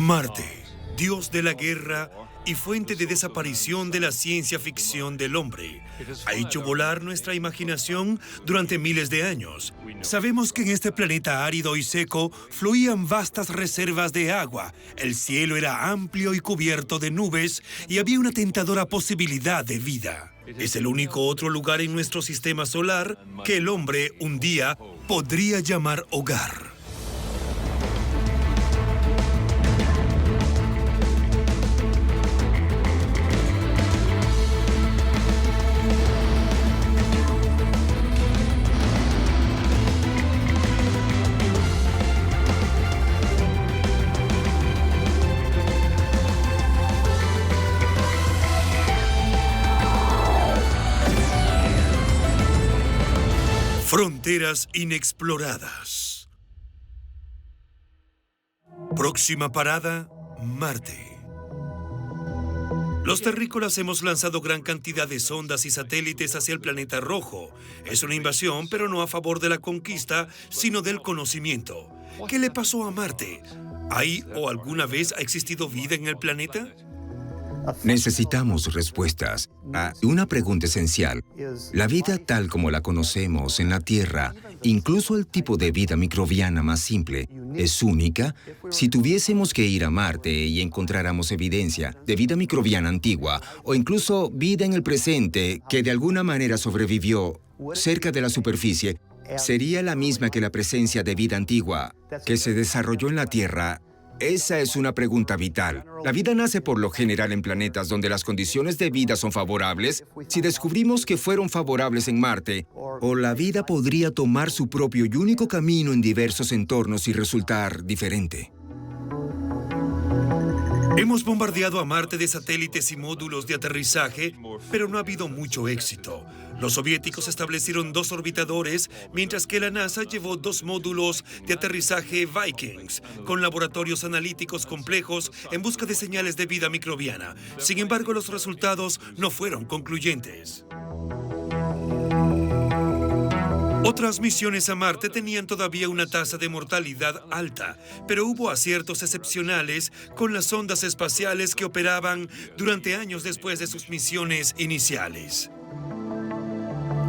Marte, dios de la guerra y fuente de desaparición de la ciencia ficción del hombre, ha hecho volar nuestra imaginación durante miles de años. Sabemos que en este planeta árido y seco fluían vastas reservas de agua, el cielo era amplio y cubierto de nubes y había una tentadora posibilidad de vida. Es el único otro lugar en nuestro sistema solar que el hombre un día podría llamar hogar. Fronteras inexploradas. Próxima parada, Marte. Los terrícolas hemos lanzado gran cantidad de sondas y satélites hacia el planeta rojo. Es una invasión, pero no a favor de la conquista, sino del conocimiento. ¿Qué le pasó a Marte? ¿Hay o alguna vez ha existido vida en el planeta? Necesitamos respuestas a una pregunta esencial. La vida tal como la conocemos en la Tierra, incluso el tipo de vida microbiana más simple, ¿es única? Si tuviésemos que ir a Marte y encontráramos evidencia de vida microbiana antigua o incluso vida en el presente que de alguna manera sobrevivió cerca de la superficie, ¿sería la misma que la presencia de vida antigua que se desarrolló en la Tierra? Esa es una pregunta vital. ¿La vida nace por lo general en planetas donde las condiciones de vida son favorables? Si descubrimos que fueron favorables en Marte, ¿o la vida podría tomar su propio y único camino en diversos entornos y resultar diferente? Hemos bombardeado a Marte de satélites y módulos de aterrizaje, pero no ha habido mucho éxito. Los soviéticos establecieron 2 orbitadores, mientras que la NASA llevó 2 módulos de aterrizaje Vikings, con laboratorios analíticos complejos en busca de señales de vida microbiana. Sin embargo, los resultados no fueron concluyentes. Otras misiones a Marte tenían todavía una tasa de mortalidad alta, pero hubo aciertos excepcionales con las sondas espaciales que operaban durante años después de sus misiones iniciales.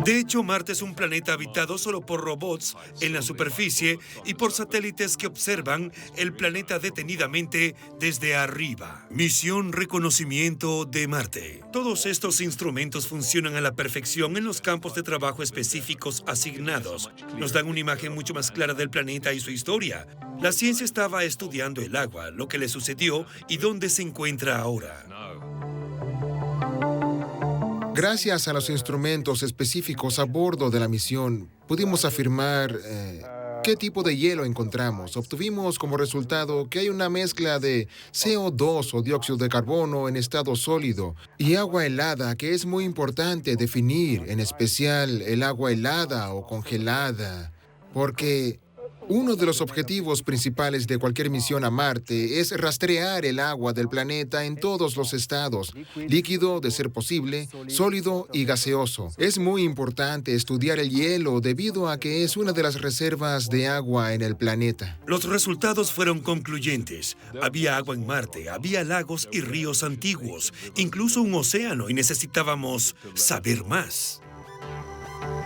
De hecho, Marte es un planeta habitado solo por robots en la superficie y por satélites que observan el planeta detenidamente desde arriba. Misión Reconocimiento de Marte. Todos estos instrumentos funcionan a la perfección en los campos de trabajo específicos asignados. Nos dan una imagen mucho más clara del planeta y su historia. La ciencia estaba estudiando el agua, lo que le sucedió y dónde se encuentra ahora. Gracias a los instrumentos específicos a bordo de la misión, pudimos afirmar qué tipo de hielo encontramos. Obtuvimos como resultado que hay una mezcla de CO2 o dióxido de carbono en estado sólido y agua helada que es muy importante definir, en especial el agua helada o congelada, porque uno de los objetivos principales de cualquier misión a Marte es rastrear el agua del planeta en todos los estados, líquido, de ser posible, sólido y gaseoso. Es muy importante estudiar el hielo debido a que es una de las reservas de agua en el planeta. Los resultados fueron concluyentes. Había agua en Marte, había lagos y ríos antiguos, incluso un océano, y necesitábamos saber más.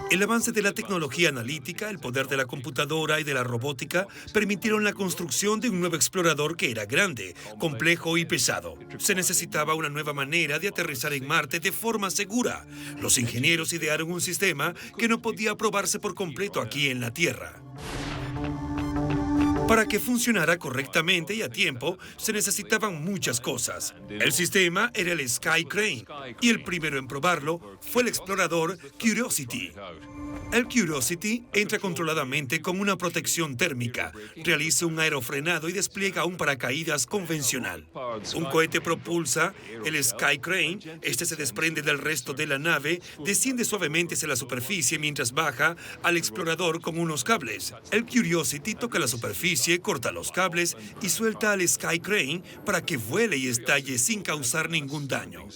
El avance de la tecnología analítica, el poder de la computadora y de la robótica permitieron la construcción de un nuevo explorador que era grande, complejo y pesado. Se necesitaba una nueva manera de aterrizar en Marte de forma segura. Los ingenieros idearon un sistema que no podía probarse por completo aquí en la Tierra. Para que funcionara correctamente y a tiempo, se necesitaban muchas cosas. El sistema era el Sky Crane, y el primero en probarlo fue el explorador Curiosity. El Curiosity entra controladamente con una protección térmica, realiza un aerofrenado y despliega un paracaídas convencional. Un cohete propulsa el Sky Crane, este se desprende del resto de la nave, desciende suavemente hacia la superficie mientras baja al explorador con unos cables. El Curiosity toca la superficie, corta los cables y suelta al Sky Crane para que vuele y estalle sin causar ningún daño.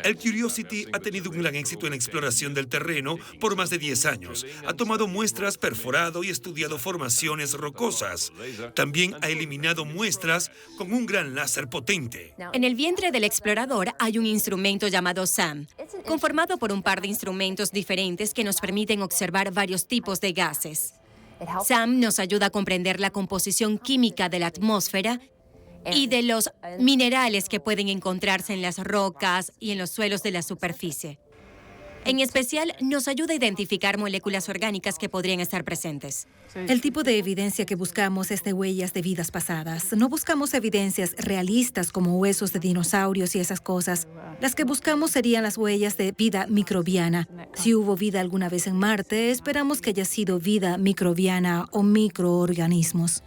El Curiosity ha tenido un gran éxito en la exploración del terreno por más de 10 años ha tomado muestras, perforado y estudiado formaciones rocosas. También ha eliminado muestras con un gran láser potente. En el vientre del explorador hay un instrumento llamado SAM, conformado por un par de instrumentos diferentes que nos permiten observar varios tipos de gases. SAM nos ayuda a comprender la composición química de la atmósfera y de los minerales que pueden encontrarse en las rocas y en los suelos de la superficie. En especial, nos ayuda a identificar moléculas orgánicas que podrían estar presentes. El tipo de evidencia que buscamos es de huellas de vidas pasadas. No buscamos evidencias realistas como huesos de dinosaurios y esas cosas. Las que buscamos serían las huellas de vida microbiana. Si hubo vida alguna vez en Marte, esperamos que haya sido vida microbiana o microorganismos.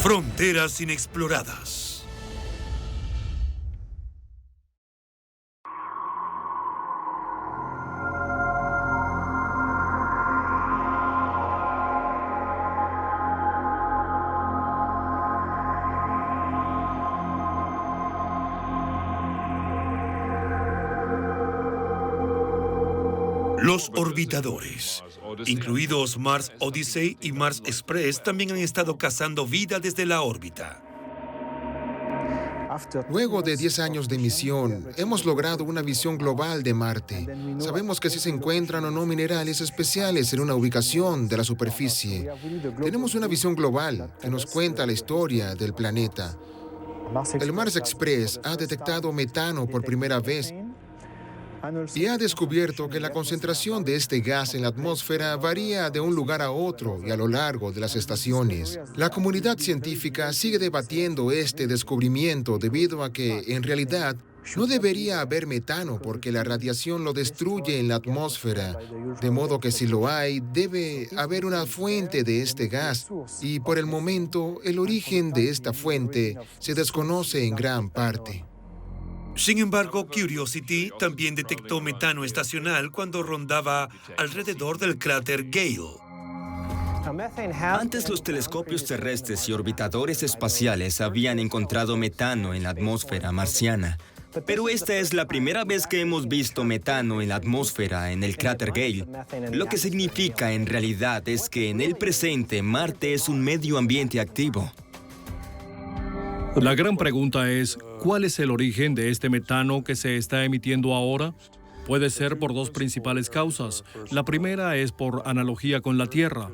Fronteras inexploradas. Los orbitadores, incluidos Mars Odyssey y Mars Express, también han estado cazando vida desde la órbita. Luego de 10 años de misión, hemos logrado una visión global de Marte. Sabemos que si se encuentran o no minerales especiales en una ubicación de la superficie. Tenemos una visión global que nos cuenta la historia del planeta. El Mars Express ha detectado metano por primera vez y ha descubierto que la concentración de este gas en la atmósfera varía de un lugar a otro y a lo largo de las estaciones. La comunidad científica sigue debatiendo este descubrimiento debido a que, en realidad, no debería haber metano porque la radiación lo destruye en la atmósfera, de modo que si lo hay, debe haber una fuente de este gas y, por el momento, el origen de esta fuente se desconoce en gran parte. Sin embargo, Curiosity también detectó metano estacional cuando rondaba alrededor del cráter Gale. Antes los telescopios terrestres y orbitadores espaciales habían encontrado metano en la atmósfera marciana. Pero esta es la primera vez que hemos visto metano en la atmósfera en el cráter Gale. Lo que significa en realidad es que en el presente Marte es un medio ambiente activo. La gran pregunta es, ¿cuál es el origen de este metano que se está emitiendo ahora? Puede ser por dos principales causas. La primera es por analogía con la Tierra.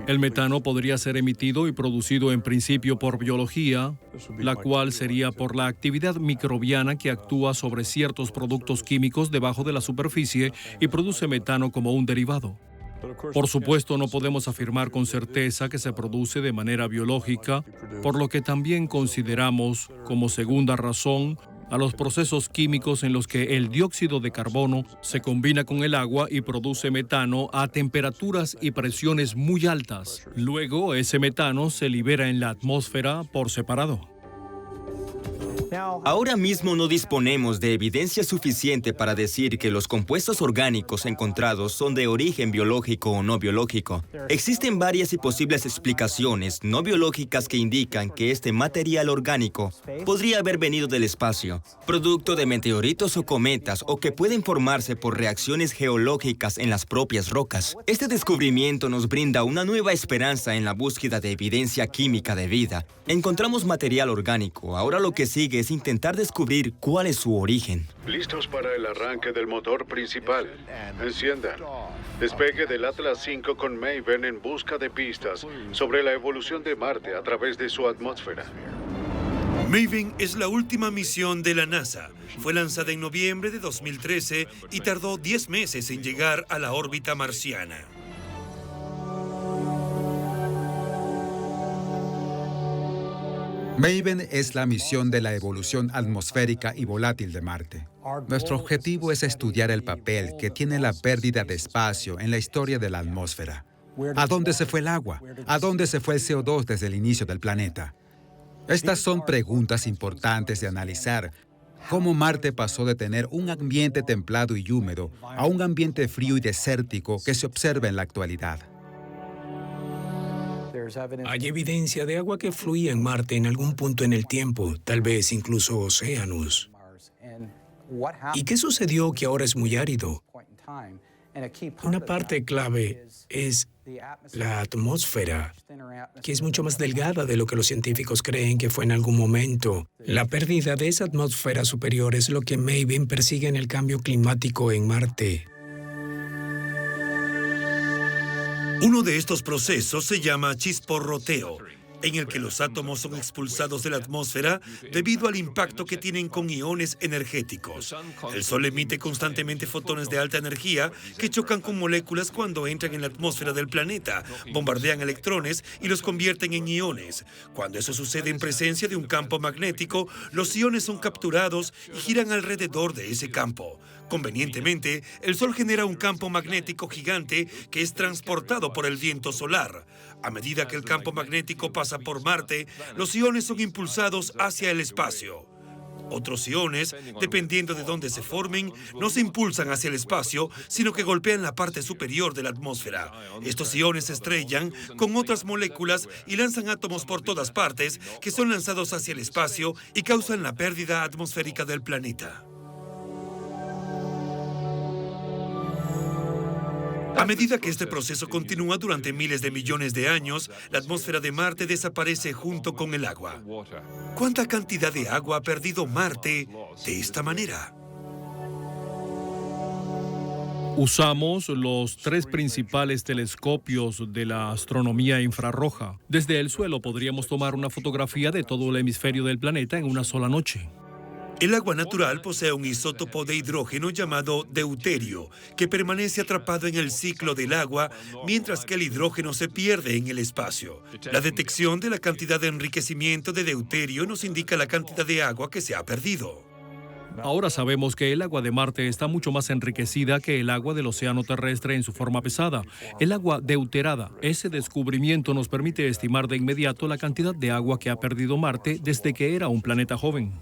El metano podría ser emitido y producido en principio por biología, la cual sería por la actividad microbiana que actúa sobre ciertos productos químicos debajo de la superficie y produce metano como un derivado. Por supuesto, no podemos afirmar con certeza que se produce de manera biológica, por lo que también consideramos como segunda razón a los procesos químicos en los que el dióxido de carbono se combina con el agua y produce metano a temperaturas y presiones muy altas. Luego, ese metano se libera en la atmósfera por separado. Ahora mismo no disponemos de evidencia suficiente para decir que los compuestos orgánicos encontrados son de origen biológico o no biológico. Existen varias y posibles explicaciones no biológicas que indican que este material orgánico podría haber venido del espacio, producto de meteoritos o cometas, o que pueden formarse por reacciones geológicas en las propias rocas. Este descubrimiento nos brinda una nueva esperanza en la búsqueda de evidencia química de vida. Encontramos material orgánico. Ahora lo que sigue es intentar descubrir cuál es su origen. Listos para el arranque del motor principal. Enciendan. Despegue del Atlas V con Maven en busca de pistas sobre la evolución de Marte a través de su atmósfera. Maven es la última misión de la NASA. Fue lanzada en noviembre de 2013 y tardó 10 meses en llegar a la órbita marciana. Maven es la misión de la evolución atmosférica y volátil de Marte. Nuestro objetivo es estudiar el papel que tiene la pérdida de espacio en la historia de la atmósfera. ¿A dónde se fue el agua? ¿A dónde se fue el CO2 desde el inicio del planeta? Estas son preguntas importantes de analizar. ¿Cómo Marte pasó de tener un ambiente templado y húmedo a un ambiente frío y desértico que se observa en la actualidad? Hay evidencia de agua que fluía en Marte en algún punto en el tiempo, tal vez incluso océanos. ¿Y qué sucedió que ahora es muy árido? Una parte clave es la atmósfera, que es mucho más delgada de lo que los científicos creen que fue en algún momento. La pérdida de esa atmósfera superior es lo que Maven persigue en el cambio climático en Marte. Uno de estos procesos se llama chisporroteo, en el que los átomos son expulsados de la atmósfera debido al impacto que tienen con iones energéticos. El Sol emite constantemente fotones de alta energía que chocan con moléculas cuando entran en la atmósfera del planeta, bombardean electrones y los convierten en iones. Cuando eso sucede en presencia de un campo magnético, los iones son capturados y giran alrededor de ese campo. Convenientemente, el Sol genera un campo magnético gigante que es transportado por el viento solar. A medida que el campo magnético pasa por Marte, los iones son impulsados hacia el espacio. Otros iones, dependiendo de dónde se formen, no se impulsan hacia el espacio, sino que golpean la parte superior de la atmósfera. Estos iones se estrellan con otras moléculas y lanzan átomos por todas partes, que son lanzados hacia el espacio y causan la pérdida atmosférica del planeta. A medida que este proceso continúa durante miles de millones de años, la atmósfera de Marte desaparece junto con el agua. ¿Cuánta cantidad de agua ha perdido Marte de esta manera? Usamos los 3 principales telescopios de la astronomía infrarroja. Desde el suelo podríamos tomar una fotografía de todo el hemisferio del planeta en una sola noche. El agua natural posee un isótopo de hidrógeno llamado deuterio, que permanece atrapado en el ciclo del agua, mientras que el hidrógeno se pierde en el espacio. La detección de la cantidad de enriquecimiento de deuterio nos indica la cantidad de agua que se ha perdido. Ahora sabemos que el agua de Marte está mucho más enriquecida que el agua del océano terrestre en su forma pesada. El agua deuterada. Ese descubrimiento nos permite estimar de inmediato la cantidad de agua que ha perdido Marte desde que era un planeta joven.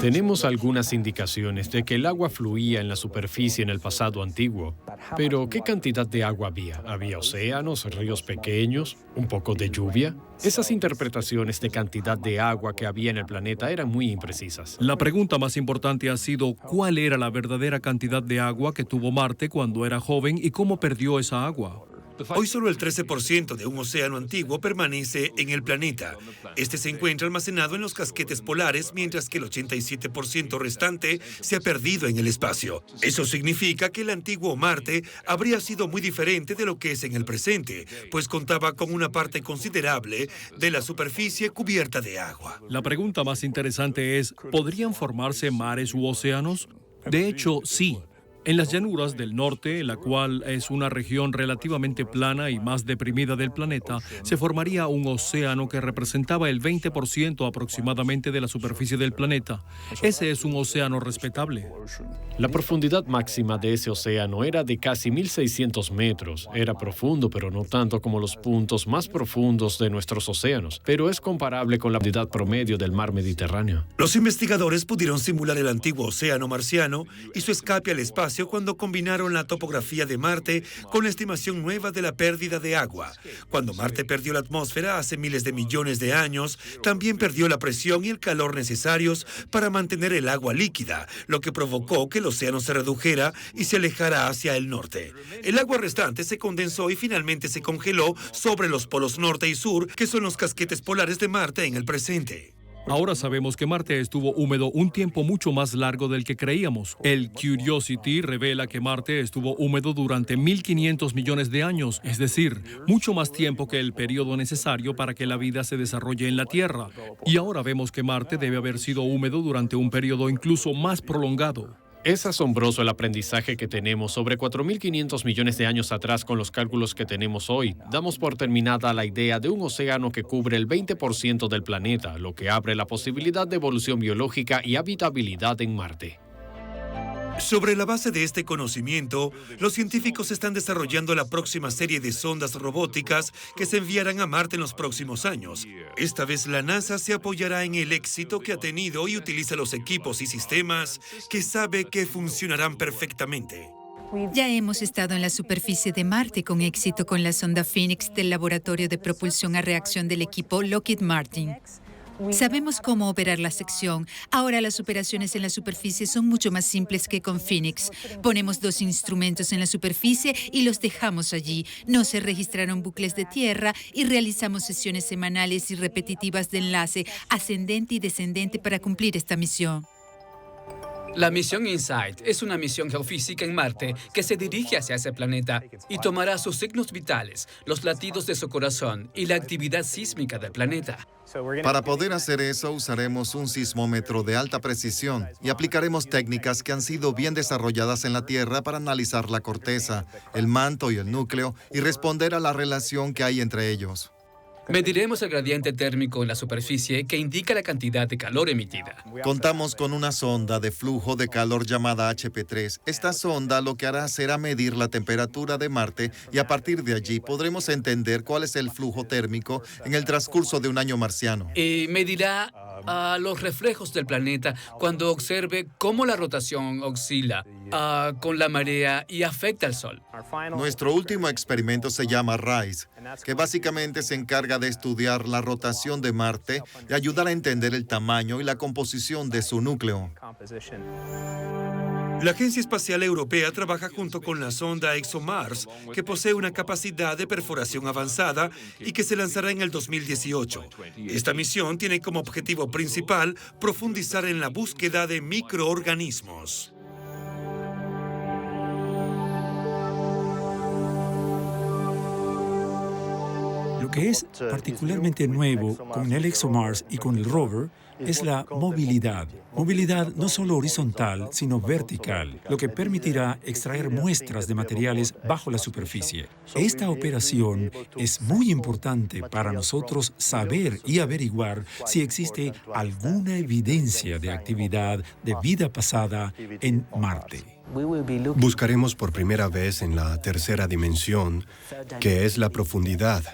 Tenemos algunas indicaciones de que el agua fluía en la superficie en el pasado antiguo. Pero, ¿qué cantidad de agua había? ¿Había océanos, ríos pequeños, un poco de lluvia? Esas interpretaciones de cantidad de agua que había en el planeta eran muy imprecisas. La pregunta más importante ha sido ¿cuál era la verdadera cantidad de agua que tuvo Marte cuando era joven y cómo perdió esa agua? Hoy solo el 13% de un océano antiguo permanece en el planeta. Este se encuentra almacenado en los casquetes polares, mientras que el 87% restante se ha perdido en el espacio. Eso significa que el antiguo Marte habría sido muy diferente de lo que es en el presente, pues contaba con una parte considerable de la superficie cubierta de agua. La pregunta más interesante es, ¿podrían formarse mares u océanos? De hecho, sí. En las llanuras del norte, la cual es una región relativamente plana y más deprimida del planeta, se formaría un océano que representaba el 20% aproximadamente de la superficie del planeta. Ese es un océano respetable. La profundidad máxima de ese océano era de casi 1.600 metros. Era profundo, pero no tanto como los puntos más profundos de nuestros océanos, pero es comparable con la profundidad promedio del mar Mediterráneo. Los investigadores pudieron simular el antiguo océano marciano y su escape al espacio cuando combinaron la topografía de Marte con la estimación nueva de la pérdida de agua. Cuando Marte perdió la atmósfera hace miles de millones de años, también perdió la presión y el calor necesarios para mantener el agua líquida, lo que provocó que el océano se redujera y se alejara hacia el norte. El agua restante se condensó y finalmente se congeló sobre los polos norte y sur, que son los casquetes polares de Marte en el presente. Ahora sabemos que Marte estuvo húmedo un tiempo mucho más largo del que creíamos. El Curiosity revela que Marte estuvo húmedo durante 1.500 millones de años, es decir, mucho más tiempo que el periodo necesario para que la vida se desarrolle en la Tierra. Y ahora vemos que Marte debe haber sido húmedo durante un periodo incluso más prolongado. Es asombroso el aprendizaje que tenemos sobre 4.500 millones de años atrás con los cálculos que tenemos hoy. Damos por terminada la idea de un océano que cubre el 20% del planeta, lo que abre la posibilidad de evolución biológica y habitabilidad en Marte. Sobre la base de este conocimiento, los científicos están desarrollando la próxima serie de sondas robóticas que se enviarán a Marte en los próximos años. Esta vez la NASA se apoyará en el éxito que ha tenido y utiliza los equipos y sistemas que sabe que funcionarán perfectamente. Ya hemos estado en la superficie de Marte con éxito con la sonda Phoenix del Laboratorio de Propulsión a Reacción del equipo Lockheed Martin. Sabemos cómo operar la sección. Ahora las operaciones en la superficie son mucho más simples que con Phoenix. Ponemos 2 instrumentos en la superficie y los dejamos allí. No se registraron bucles de tierra y realizamos sesiones semanales y repetitivas de enlace ascendente y descendente para cumplir esta misión. La misión InSight es una misión geofísica en Marte que se dirige hacia ese planeta y tomará sus signos vitales, los latidos de su corazón y la actividad sísmica del planeta. Para poder hacer eso, usaremos un sismómetro de alta precisión y aplicaremos técnicas que han sido bien desarrolladas en la Tierra para analizar la corteza, el manto y el núcleo y responder a la relación que hay entre ellos. Mediremos el gradiente térmico en la superficie que indica la cantidad de calor emitida. Contamos con una sonda de flujo de calor llamada HP3. Esta sonda lo que hará será medir la temperatura de Marte y a partir de allí podremos entender cuál es el flujo térmico en el transcurso de un año marciano. Y medirá los reflejos del planeta cuando observe cómo la rotación oscila con la marea y afecta al Sol. Nuestro último experimento se llama RISE, que básicamente se encarga de estudiar la rotación de Marte y ayudar a entender el tamaño y la composición de su núcleo. La Agencia Espacial Europea trabaja junto con la sonda ExoMars, que posee una capacidad de perforación avanzada y que se lanzará en el 2018. Esta misión tiene como objetivo principal profundizar en la búsqueda de microorganismos. Lo que es particularmente nuevo con el ExoMars y con el rover es la movilidad. Movilidad no solo horizontal, sino vertical, lo que permitirá extraer muestras de materiales bajo la superficie. Esta operación es muy importante para nosotros saber y averiguar si existe alguna evidencia de actividad de vida pasada en Marte. Buscaremos por primera vez en la tercera dimensión, que es la profundidad.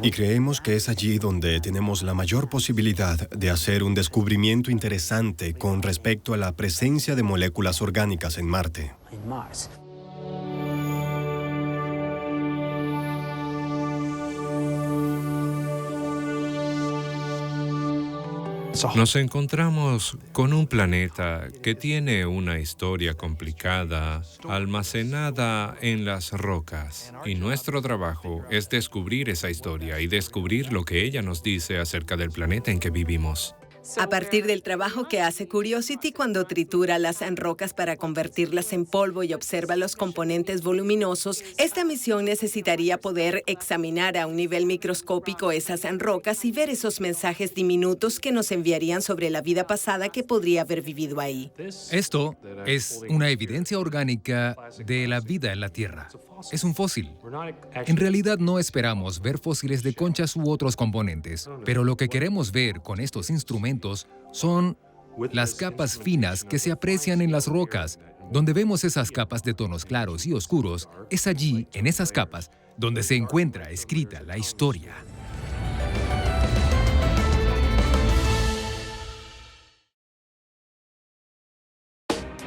Y creemos que es allí donde tenemos la mayor posibilidad de hacer un descubrimiento interesante con respecto a la presencia de moléculas orgánicas en Marte. Nos encontramos con un planeta que tiene una historia complicada, almacenada en las rocas. Y nuestro trabajo es descubrir esa historia y descubrir lo que ella nos dice acerca del planeta en que vivimos. A partir del trabajo que hace Curiosity cuando tritura las rocas para convertirlas en polvo y observa los componentes voluminosos, esta misión necesitaría poder examinar a un nivel microscópico esas rocas y ver esos mensajes diminutos que nos enviarían sobre la vida pasada que podría haber vivido ahí. Esto es una evidencia orgánica de la vida en la Tierra. Es un fósil. En realidad no esperamos ver fósiles de conchas u otros componentes, pero lo que queremos ver con estos instrumentos son las capas finas que se aprecian en las rocas. Donde vemos esas capas de tonos claros y oscuros, es allí, en esas capas, donde se encuentra escrita la historia.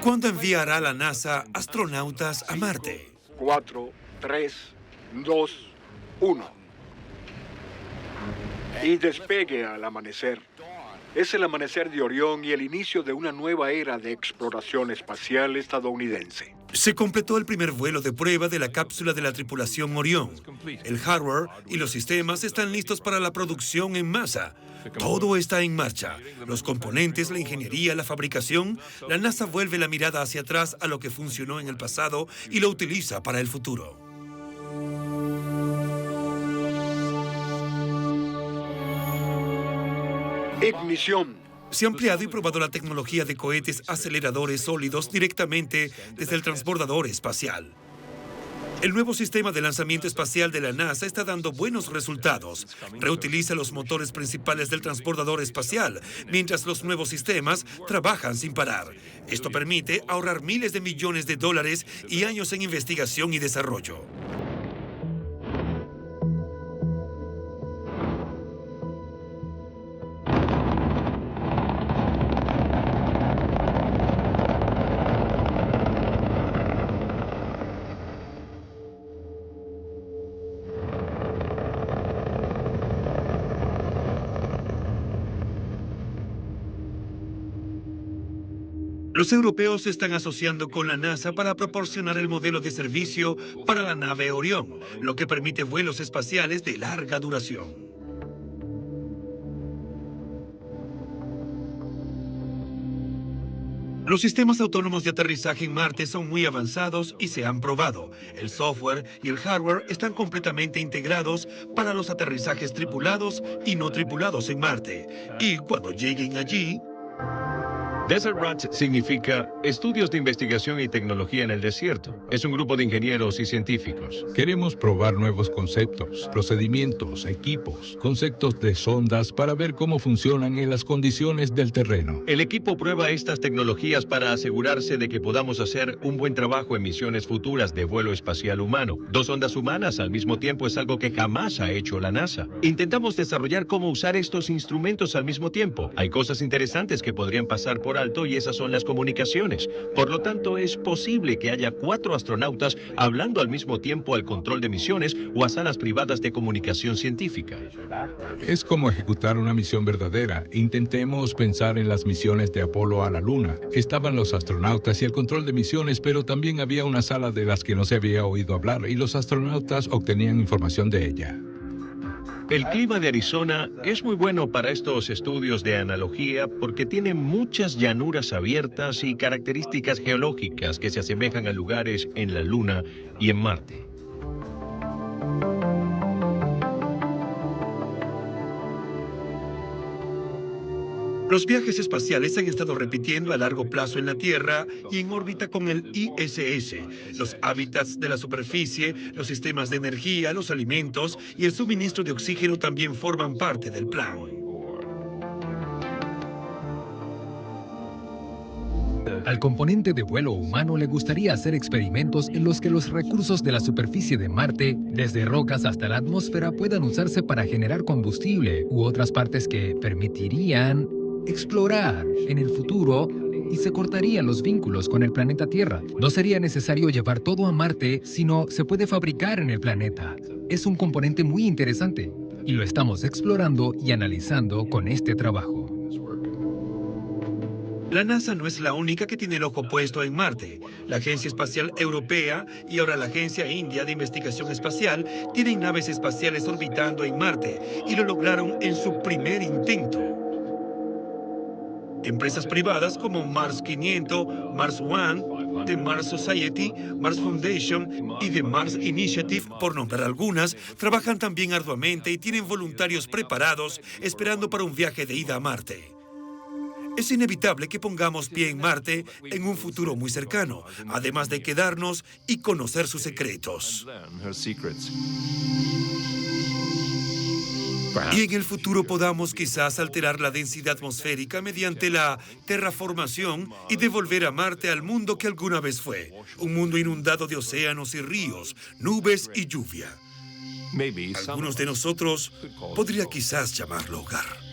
¿Cuándo enviará la NASA astronautas a Marte? 4, 3, 2, 1. Y despegue al amanecer. Es el amanecer de Orión y el inicio de una nueva era de exploración espacial estadounidense. Se completó el primer vuelo de prueba de la cápsula de la tripulación Orión. El hardware y los sistemas están listos para la producción en masa. Todo está en marcha. Los componentes, la ingeniería, la fabricación. La NASA vuelve la mirada hacia atrás a lo que funcionó en el pasado y lo utiliza para el futuro. Ignición. Se ha ampliado y probado la tecnología de cohetes aceleradores sólidos directamente desde el transbordador espacial. El nuevo sistema de lanzamiento espacial de la NASA está dando buenos resultados. Reutiliza los motores principales del transbordador espacial, mientras los nuevos sistemas trabajan sin parar. Esto permite ahorrar miles de millones de dólares y años en investigación y desarrollo. Los europeos se están asociando con la NASA para proporcionar el modelo de servicio para la nave Orión, lo que permite vuelos espaciales de larga duración. Los sistemas autónomos de aterrizaje en Marte son muy avanzados y se han probado. El software y el hardware están completamente integrados para los aterrizajes tripulados y no tripulados en Marte. Y cuando lleguen allí... Desert Rats significa Estudios de Investigación y Tecnología en el Desierto. Es un grupo de ingenieros y científicos. Queremos probar nuevos conceptos, procedimientos, equipos, conceptos de sondas para ver cómo funcionan en las condiciones del terreno. El equipo prueba estas tecnologías para asegurarse de que podamos hacer un buen trabajo en misiones futuras de vuelo espacial humano. 2 sondas humanas al mismo tiempo es algo que jamás ha hecho la NASA. Intentamos desarrollar cómo usar estos instrumentos al mismo tiempo. Hay cosas interesantes que podrían pasar por alto y esas son las comunicaciones. Por lo tanto, es posible que haya 4 astronautas hablando al mismo tiempo al control de misiones o a salas privadas de comunicación científica. Es como ejecutar una misión verdadera. Intentemos pensar en las misiones de Apolo a la Luna. Estaban los astronautas y el control de misiones, pero también había una sala de las que no se había oído hablar y los astronautas obtenían información de ella. El clima de Arizona es muy bueno para estos estudios de analogía porque tiene muchas llanuras abiertas y características geológicas que se asemejan a lugares en la Luna y en Marte. Los viajes espaciales se han estado repitiendo a largo plazo en la Tierra y en órbita con el ISS. Los hábitats de la superficie, los sistemas de energía, los alimentos y el suministro de oxígeno también forman parte del plan. Al componente de vuelo humano le gustaría hacer experimentos en los que los recursos de la superficie de Marte, desde rocas hasta la atmósfera, puedan usarse para generar combustible u otras partes que permitirían explorar en el futuro y se cortarían los vínculos con el planeta Tierra. No sería necesario llevar todo a Marte, sino se puede fabricar en el planeta. Es un componente muy interesante y lo estamos explorando y analizando con este trabajo. La NASA no es la única que tiene el ojo puesto en Marte. La Agencia Espacial Europea y ahora la Agencia India de Investigación Espacial tienen naves espaciales orbitando en Marte y lo lograron en su primer intento. Empresas privadas como Mars 500, Mars One, The Mars Society, Mars Foundation y The Mars Initiative, por nombrar algunas, trabajan también arduamente y tienen voluntarios preparados esperando para un viaje de ida a Marte. Es inevitable que pongamos pie en Marte en un futuro muy cercano, además de quedarnos y conocer sus secretos. Y en el futuro podamos quizás alterar la densidad atmosférica mediante la terraformación y devolver a Marte al mundo que alguna vez fue, un mundo inundado de océanos y ríos, nubes y lluvia. Algunos de nosotros podría quizás llamarlo hogar.